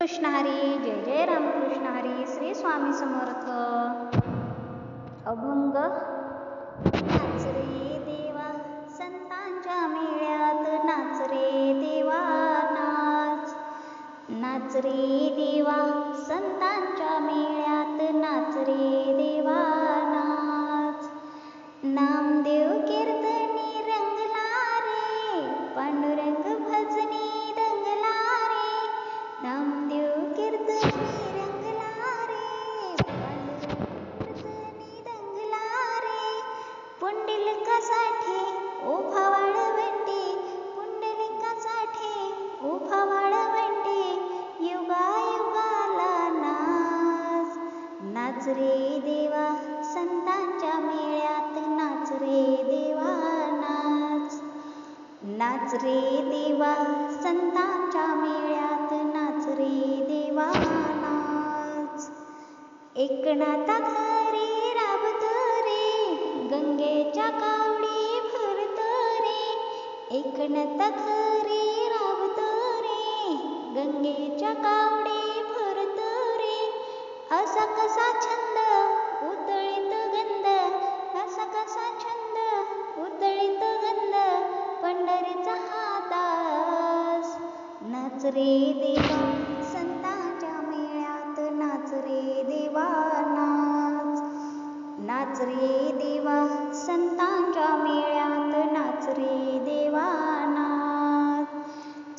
कृष्ण हरी, जय जय रामकृष्ण हरी, श्री स्वामी समर्थ. अभंग. नाच रे देवा संतांच्या मेळ्यात, नाच रे देवा नाच. नाच रे देवा संतांच्या मेळ्यात, नाच रे देवा नाच. नामदेव कीर्तनी रंगला रे, पांडुरंग भजनी दंगला रे. नामदेव कीर्तनी रंगला रे, पांडुरंग भजनी दंगला रे. पुंडलिकासाठी उभा वाळवंटी, पुंडलिकासाठी उभा वाळवंटी, युगायुगाला नाच. नाच रे देवा संतांच्या मेळ्यात, नाच रे देवा नाच. नाच रे देवा संतांच्या मेळ्यात, नाच रे देवा नाच. एकनाथा घरी राबतो रे, गंगेच्या कावडी भरतो रे. एकनाथा घरी राबतो रे, गंगेच्या कावडी भरतो रे. असा कसा छंद उतळीत गंध, असा कसा छंद उतळीत गंध, पंढरीचा हा दास. नाच रे देवा संतांच्या मेळ्यात, नाच रे देवा नाच. नाच रे देवा संतांच्या मेळ्यात, नाच रे देवा नाच.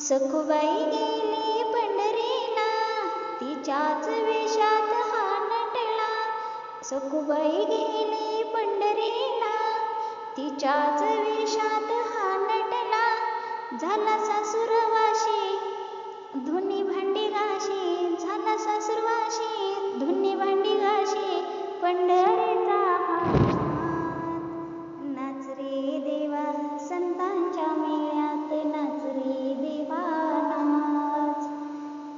सखुबाई गेली पंढरीला, तिच्याच वेशात हा नटला. सखुबाई गेली पंढरीला, तिच्याच वेशात हा नटला. झाला सासुरवाशी धुनी भांडी घाशी, झाला सासुरवाशी धुनी भांडी घाशी, पंढरीचा हा नाथ. नाच रे देवा संतांच्या मेळ्यात, नाच रे देवा नाच.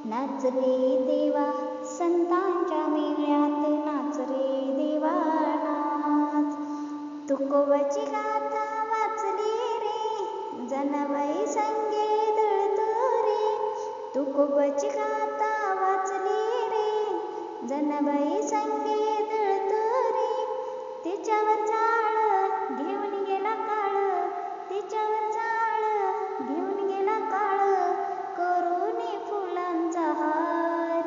नाच रे देवा संतांच्या मेळ्यात, नाच रे देवा नाच. तुकोबाची गाथा वाचली रे, जनाबाई संगे दळतो रे. तुकोबाची गाथा वाचली रे, जनाबाई संगे दळतो रे. तिच्यावर जाळ घेऊन गेला काळ, तिच्यावर जाळ घेऊन गेला काळ, करून फुलांचा हार.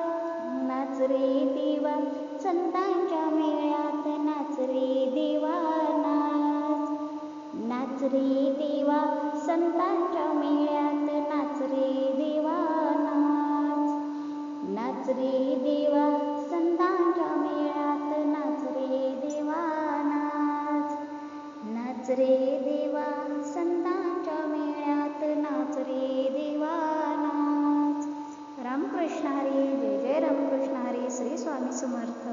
नाच रे देवा संतांच्या मेळ्यात, नाच रे देवा नाच. नाच रे देवा संतांच्या मेळ्यात, नाच रे देवा नाच. नाच रे देवा संतांच्या मेळ्यात, नाच रे देवा नाच. नाच रे देवा संतांच्या मेळ्यात, नाच रे देवा नाच. रामकृष्ण हरी, जय जय रामकृष्ण हरी, श्री स्वामी समर्थ.